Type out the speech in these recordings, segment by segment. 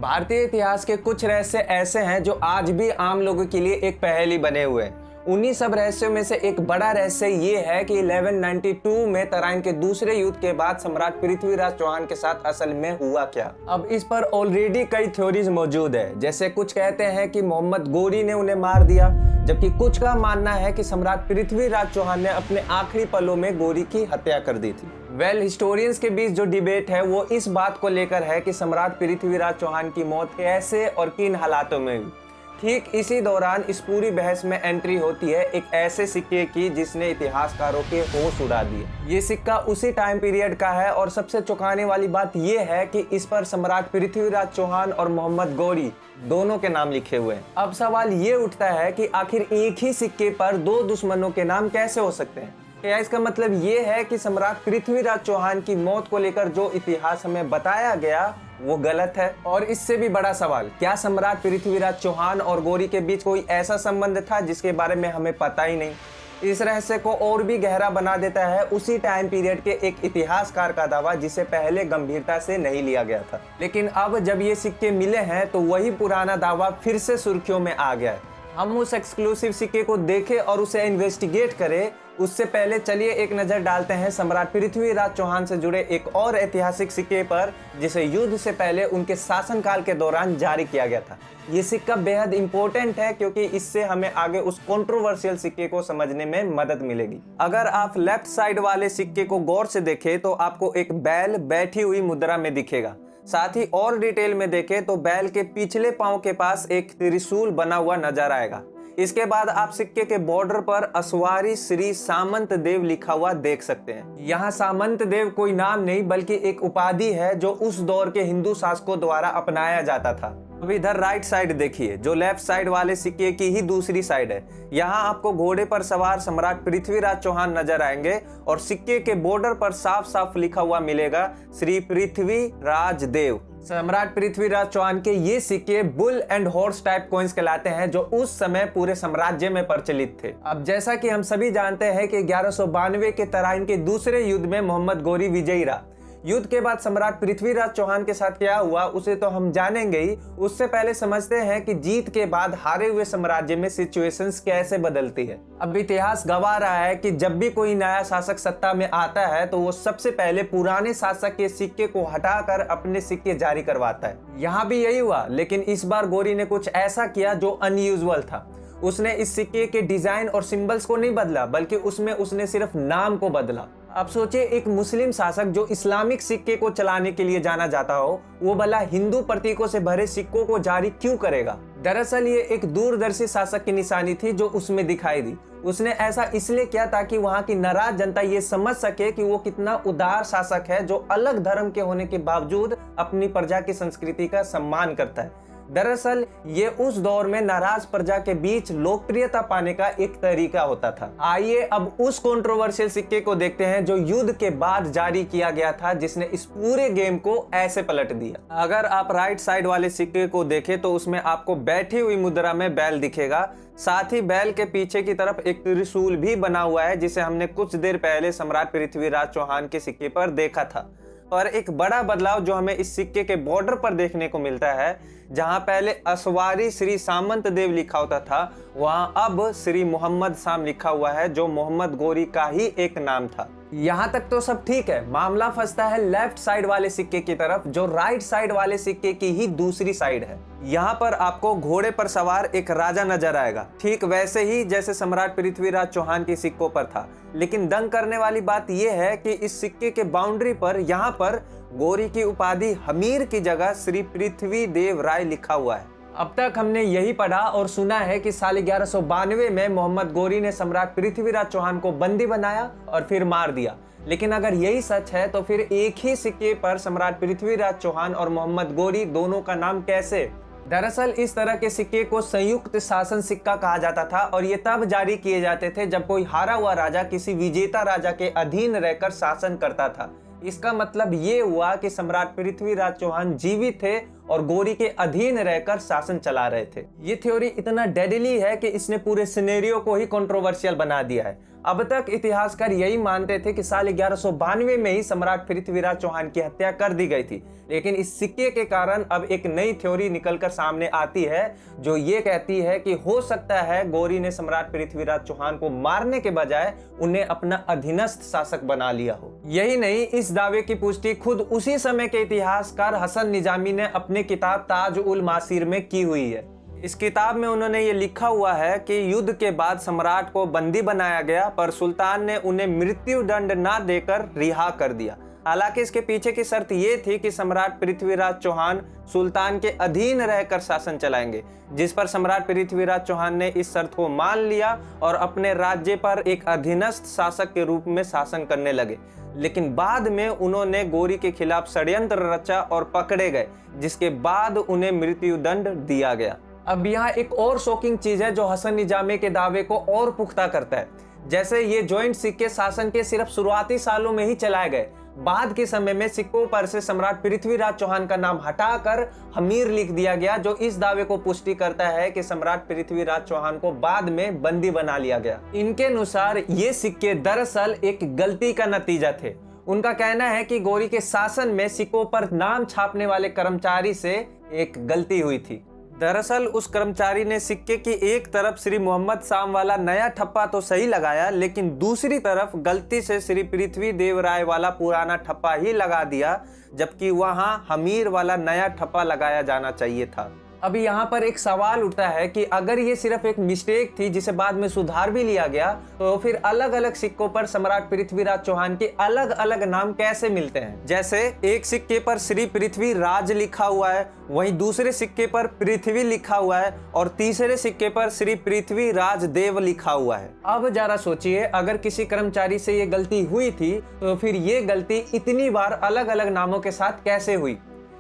भारतीय इतिहास के कुछ रहस्य ऐसे हैं जो आज भी आम लोगों के लिए एक पहेली बने हुए हैं। उन्हीं सब रहस्यों में से एक बड़ा रहस्य ये है कि 1192 में तराइन के दूसरे युद्ध के बाद सम्राट पृथ्वीराज चौहान के साथ असल में हुआ क्या। अब इस पर ऑलरेडी कई थ्योरीज मौजूद है। जैसे कुछ कहते हैं कि मोहम्मद गोरी ने उन्हें मार दिया, जबकि कुछ का मानना है कि सम्राट पृथ्वीराज चौहान ने अपने आखिरी पलों में गोरी की हत्या कर दी थी। हिस्टोरियंस के बीच जो डिबेट है वो इस बात को लेकर है कि सम्राट पृथ्वीराज चौहान की मौत कैसे और किन हालातों में हुई। ठीक इसी दौरान इस पूरी बहस में एंट्री होती है एक ऐसे सिक्के की जिसने इतिहासकारों के होश उड़ा दिए। ये सिक्का उसी टाइम पीरियड का है और सबसे चौंकाने वाली बात यह है कि इस पर सम्राट पृथ्वीराज चौहान और मोहम्मद गौरी दोनों के नाम लिखे हुए हैं। अब सवाल ये उठता है कि आखिर एक ही सिक्के पर दो दुश्मनों के नाम कैसे हो सकते हैं। क्या इसका मतलब ये है कि सम्राट पृथ्वीराज चौहान की मौत को लेकर जो इतिहास हमें बताया गया वो गलत है? और इससे भी बड़ा सवाल, क्या सम्राट पृथ्वीराज चौहान और गौरी के बीच कोई ऐसा संबंध था जिसके बारे में हमें पता ही नहीं? इस रहस्य को और भी गहरा बना देता है उसी टाइम पीरियड के एक इतिहासकार का दावा जिसे पहले गंभीरता से नहीं लिया गया था। लेकिन अब जब ये सिक्के मिले हैं तो वही पुराना दावा फिर से सुर्खियों में आ गया है। हम उस एक्सक्लूसिव सिक्के को देखें और उसे इन्वेस्टिगेट करें, उससे पहले चलिए एक नजर डालते हैं सम्राट पृथ्वीराज चौहान से जुड़े एक और ऐतिहासिक सिक्के पर जिसे युद्ध से पहले उनके शासनकाल के दौरान जारी किया गया था। ये सिक्का बेहद इंपॉर्टेंट है क्योंकि इससे हमें आगे उस कंट्रोवर्शियल सिक्के को समझने में मदद मिलेगी। अगर आप लेफ्ट साइड वाले सिक्के को गौर से देखें तो आपको एक बैल बैठी हुई मुद्रा में दिखेगा। साथ ही और डिटेल में देखें तो बैल के पिछले पांव के पास एक त्रिशूल बना हुआ नजर आएगा। इसके बाद आप सिक्के के बॉर्डर पर असवारी श्री सामंत देव लिखा हुआ देख सकते हैं। यहाँ सामंत देव कोई नाम नहीं बल्कि एक उपाधि है जो उस दौर के हिंदू शासकों द्वारा अपनाया जाता था। अब इधर राइट साइड देखिए, जो लेफ्ट साइड वाले सिक्के की ही दूसरी साइड है। यहाँ आपको घोड़े पर सवार सम्राट पृथ्वीराज चौहान नजर आएंगे और सिक्के के बॉर्डर पर साफ साफ लिखा हुआ मिलेगा श्री पृथ्वीराज देव। सम्राट पृथ्वीराज चौहान के ये सिक्के bull and horse type coins कहलाते हैं जो उस समय पूरे साम्राज्य में प्रचलित थे। अब जैसा कि हम सभी जानते हैं कि 1192 के तराइन के दूसरे युद्ध में मोहम्मद गौरी विजयी रहा। युद्ध के बाद सम्राट पृथ्वीराज चौहान के साथ क्या हुआ उसे तो हम जानेंगे ही, उससे पहले समझते हैं कि जीत के बाद हारे हुए साम्राज्य में सिचुएशंस कैसे बदलती है। अब इतिहास गवाह रहा है कि जब भी कोई नया शासक सत्ता में आता है तो वो सबसे पहले पुराने शासक के सिक्के को हटाकर अपने सिक्के जारी करवाता है। यहाँ भी यही हुआ, लेकिन इस बार गौरी ने कुछ ऐसा किया जो अनयूजुअल था। उसने इस सिक्के के डिजाइन और सिंबल्स को नहीं बदला बल्कि उसमें उसने सिर्फ नाम को बदला। अब सोचिए, एक मुस्लिम शासक जो इस्लामिक सिक्के को चलाने के लिए जाना जाता हो वो भला हिंदू प्रतीकों से भरे सिक्कों को जारी क्यों करेगा? दरअसल ये एक दूरदर्शी शासक की निशानी थी जो उसमें दिखाई दी। उसने ऐसा इसलिए किया ताकि वहां की नाराज जनता ये समझ सके कि वो कितना उदार शासक है जो अलग धर्म के होने के बावजूद अपनी प्रजा की संस्कृति का सम्मान करता है। दरअसल ये उस दौर में नाराज प्रजा के बीच लोकप्रियता पाने का एक तरीका होता था। आइए अब उस कंट्रोवर्शियल सिक्के को देखते हैं जो युद्ध के बाद जारी किया गया था जिसने इस पूरे गेम को ऐसे पलट दिया। अगर आप राइट साइड वाले सिक्के को देखें तो उसमें आपको बैठी हुई मुद्रा में बैल दिखेगा। साथ ही बैल के पीछे की तरफ एक त्रिशूल भी बना हुआ है जिसे हमने कुछ देर पहले सम्राट पृथ्वीराज चौहान के सिक्के पर देखा था। और एक बड़ा बदलाव जो हमें इस सिक्के के बॉर्डर पर देखने को मिलता है, जहां पहले असवारी श्री सामंत देव लिखा होता था वहां अब श्री मोहम्मद शाम लिखा हुआ है जो मोहम्मद गौरी का ही एक नाम था। यहाँ तक तो सब ठीक है। मामला फंसता है लेफ्ट साइड वाले सिक्के की तरफ जो राइट साइड वाले सिक्के की ही दूसरी साइड है। यहाँ पर आपको घोड़े पर सवार एक राजा नजर आएगा, ठीक वैसे ही जैसे सम्राट पृथ्वीराज चौहान के सिक्कों पर था। लेकिन दंग करने वाली बात यह है कि इस सिक्के के बाउंड्री पर यहाँ पर गौरी की उपाधि हमीर की जगह श्री पृथ्वी देव राय लिखा हुआ है। अब तक हमने यही पढ़ा और सुना है कि साल 1192 में मोहम्मद गौरी ने सम्राट पृथ्वीराज चौहान को बंदी बनाया और फिर मार दिया। लेकिन अगर यही सच है तो फिर एक ही सिक्के पर सम्राट पृथ्वीराज चौहान और मोहम्मद गौरी दोनों का नाम कैसे? दरअसल इस तरह के सिक्के को संयुक्त शासन सिक्का कहा जाता था और ये तब जारी किए जाते थे जब कोई हारा हुआ राजा किसी विजेता राजा के अधीन रहकर शासन करता था। इसका मतलब ये हुआ कि सम्राट पृथ्वीराज चौहान जीवित थे और गौरी के अधीन रहकर शासन चला रहे थे। ये थ्योरी इतना डेडली है कि इसने पूरे सिनेरियो को ही कंट्रोवर्शियल बना दिया है। अब तक इतिहासकार यही मानते थे कि साल 1192 में ही सम्राट पृथ्वीराज चौहान की हत्या कर दी गई थी, लेकिन इस सिक्के के कारण अब एक नई थ्योरी निकलकर सामने आती है जो ये कहती है कि हो सकता है गौरी ने सम्राट पृथ्वीराज चौहान को मारने के बजाय उन्हें अपना अधीनस्थ शासक बना लिया हो। यही नहीं, इस दावे की पुष्टि खुद उसी समय के इतिहासकार हसन निजामी ने अपनी किताब ताज उल मासीर में की हुई है। इस किताब में उन्होंने ये लिखा हुआ है कि युद्ध के बाद सम्राट को बंदी बनाया गया, पर सुल्तान ने उन्हें मृत्यु दंड ना देकर रिहा कर दिया। हालांकि इसके पीछे की शर्त ये थी कि सम्राट पृथ्वीराज चौहान सुल्तान के अधीन रहकर शासन चलाएंगे, जिस पर सम्राट पृथ्वीराज चौहान ने इस शर्त को मान लिया और अपने राज्य पर एक अधीनस्थ शासक के रूप में शासन करने लगे। लेकिन बाद में उन्होंने गौरी के खिलाफ षड्यंत्र रचा और पकड़े गए, जिसके बाद उन्हें मृत्यु दंड दिया गया। अब यहाँ एक और शॉकिंग चीज है जो हसन निजामी के दावे को और पुख्ता करता है। जैसे ये जॉइंट सिक्के शासन के सिर्फ शुरुआती सालों में ही चलाए गए, बाद के समय में सिक्कों पर से सम्राट पृथ्वीराज चौहान का नाम हटाकर हमीर लिख दिया गया, जो इस दावे को पुष्टि करता है कि सम्राट पृथ्वीराज चौहान को बाद में बंदी बना लिया गया। इनके अनुसार ये सिक्के दरअसल एक गलती का नतीजा थे। उनका कहना है कि गौरी के शासन में सिक्कों पर नाम छापने वाले कर्मचारी से एक गलती हुई थी। दरअसल उस कर्मचारी ने सिक्के की एक तरफ श्री मोहम्मद शाम वाला नया ठप्पा तो सही लगाया, लेकिन दूसरी तरफ गलती से श्री पृथ्वी देव राय वाला पुराना ठप्पा ही लगा दिया, जबकि वहां हमीर वाला नया ठप्पा लगाया जाना चाहिए था। अब यहाँ पर एक सवाल उठता है कि अगर ये सिर्फ एक मिस्टेक थी जिसे बाद में सुधार भी लिया गया, तो फिर अलग अलग सिक्कों पर सम्राट पृथ्वीराज चौहान के अलग अलग नाम कैसे मिलते हैं? जैसे एक सिक्के पर श्री पृथ्वी राज लिखा हुआ है, वहीं दूसरे सिक्के पर पृथ्वी लिखा हुआ है और तीसरे सिक्के पर श्री पृथ्वी राज देव लिखा हुआ है। अब जरा सोचिए, अगर किसी कर्मचारी से ये गलती हुई थी तो फिर ये गलती इतनी बार अलग अलग नामों के साथ कैसे हुई?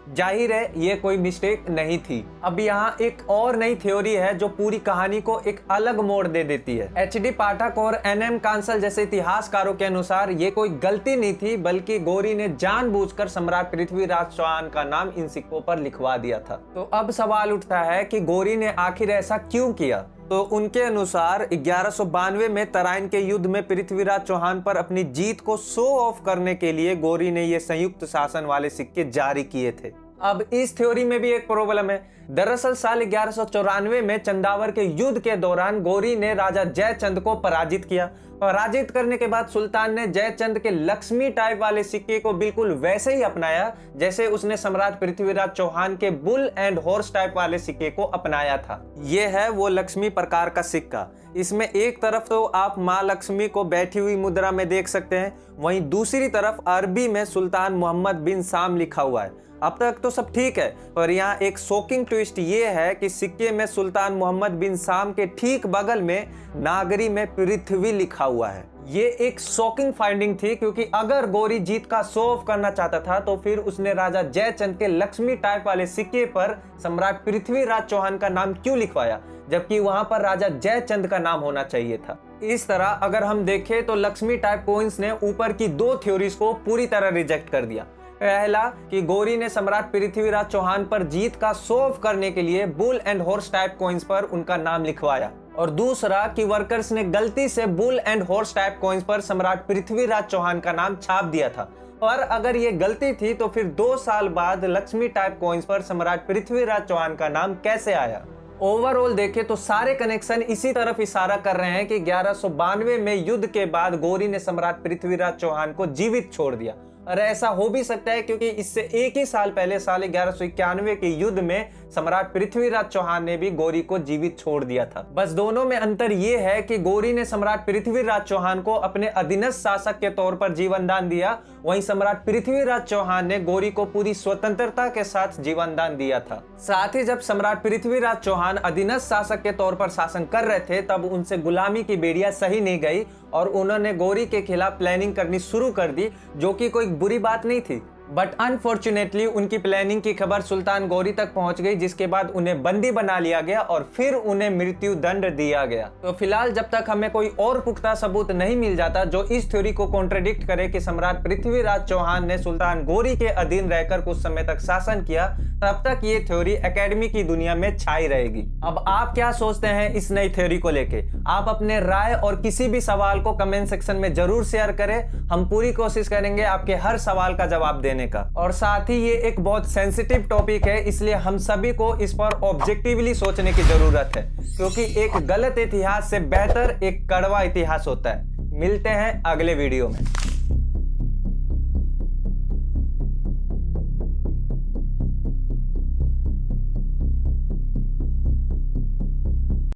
जाहिर है ये कोई मिस्टेक नहीं थी। अब यहाँ एक और नई थ्योरी है जो पूरी कहानी को एक अलग मोड़ दे देती है। HD पाठक और NM कांसल जैसे इतिहासकारों के अनुसार ये कोई गलती नहीं थी, बल्कि गौरी ने जानबूझकर सम्राट पृथ्वीराज चौहान का नाम इन सिक्कों पर लिखवा दिया था। तो अब सवाल उठता है कि गौरी ने आखिर ऐसा क्यों किया? तो उनके अनुसार 1192 में तराइन के युद्ध में पृथ्वीराज चौहान पर अपनी जीत को शो ऑफ करने के लिए गौरी ने ये संयुक्त शासन वाले सिक्के जारी किए थे। अब इस थ्योरी में भी एक प्रॉब्लम है। दरअसल साल 1194 में चंदावर के युद्ध के दौरान गौरी ने राजा जयचंद को पराजित किया। पराजित करने के बाद सुल्तान ने जयचंद के लक्ष्मी टाइप वाले सिक्के को बिल्कुल वैसे ही अपनाया जैसे उसने सम्राट पृथ्वीराज चौहान के बुल एंड हॉर्स टाइप वाले सिक्के को अपनाया था। यह है वो लक्ष्मी प्रकार का सिक्का। इसमें एक तरफ तो आप माँ लक्ष्मी को बैठी हुई मुद्रा में देख सकते हैं, वहीं दूसरी तरफ अरबी में सुल्तान मोहम्मद बिन साम लिखा हुआ है। अब तक तो सब ठीक है, पर यहाँ एक शॉकिंग ट्विस्ट ये है कि सिक्के में सुल्तान मोहम्मद बिन साम के ठीक बगल में नागरी में पृथ्वी लिखा हुआ है। ये एक शॉकिंग फाइंडिंग थी, क्योंकि अगर गौरी जीत का शो ऑफ करना चाहता था तो फिर उसने राजा जयचंद के लक्ष्मी टाइप वाले सिक्के पर सम्राट पृथ्वीराज चौहान का नाम क्यों लिखवाया, जबकि वहां पर राजा जयचंद का नाम होना चाहिए था। इस तरह अगर हम देखें तो लक्ष्मी टाइप कॉइन्स ने ऊपर की दो थ्योरीज को पूरी तरह रिजेक्ट कर दिया। पहला कि गौरी ने सम्राट पृथ्वीराज चौहान पर जीत का शो ऑफ करने के लिए bull and horse type coins पर उनका नाम लिखवाया, और दूसरा कि वर्कर्स ने गलती से bull and horse type coins पर सम्राट पृथ्वीराज चौहान का नाम छाप दिया था। और अगर ये गलती थी तो फिर 2 साल बाद लक्ष्मी टाइप कॉइन्स पर सम्राट पृथ्वीराज चौहान का नाम कैसे आया? ओवरऑल देखें तो सारे कनेक्शन इसी तरफ इशारा कर रहे हैं कि 1192 में युद्ध के बाद गौरी ने सम्राट पृथ्वीराज चौहान को जीवित छोड़ दिया। और ऐसा हो भी सकता है क्योंकि इससे एक ही साल पहले साल 1191 के युद्ध में सम्राट पृथ्वीराज चौहान ने भी गौरी को जीवित छोड़ दिया था। बस दोनों में अंतर यह है कि गौरी ने सम्राट पृथ्वीराज चौहान को अपने अधीनस्थ शासक के तौर पर जीवन दान दिया, वहीं सम्राट पृथ्वीराज चौहान ने गौरी को पूरी स्वतंत्रता के साथ जीवन दान दिया था। साथ ही जब सम्राट पृथ्वीराज चौहान अधीनस्थ शासक के तौर पर शासन कर रहे थे तब उनसे गुलामी की बेड़ियां सही नहीं गई और उन्होंने गौरी के खिलाफ प्लानिंग करनी शुरू कर दी, जो कि कोई बुरी बात नहीं थी। बट अनफॉर्चुनेटली उनकी प्लानिंग की खबर सुल्तान गौरी तक पहुंच गई, जिसके बाद उन्हें बंदी बना लिया गया और फिर उन्हें मृत्यु दंड दिया गया। तो फिलहाल जब तक हमें कोई और पुख्ता सबूत नहीं मिल जाता जो इस थ्योरी को कॉन्ट्रडिक्ट करे कि सम्राट पृथ्वीराज चौहान ने सुल्तान गौरी के अधीन रहकर कुछ समय तक शासन किया, तब तक ये थ्योरी एकेडमी की दुनिया में छाई रहेगी। अब आप क्या सोचते हैं इस नई थ्योरी को लेके? आप अपने राय और किसी भी सवाल को कमेंट सेक्शन में जरूर शेयर करें। हम पूरी कोशिश करेंगे आपके हर सवाल का जवाब देने का। और साथ ही ये एक बहुत सेंसिटिव टॉपिक है, इसलिए हम सभी को इस पर ऑब्जेक्टिवली सोचने की जरूरत है, क्योंकि एक गलत इतिहास से बेहतर एक कड़वा इतिहास होता है। मिलते हैं अगले वीडियो में।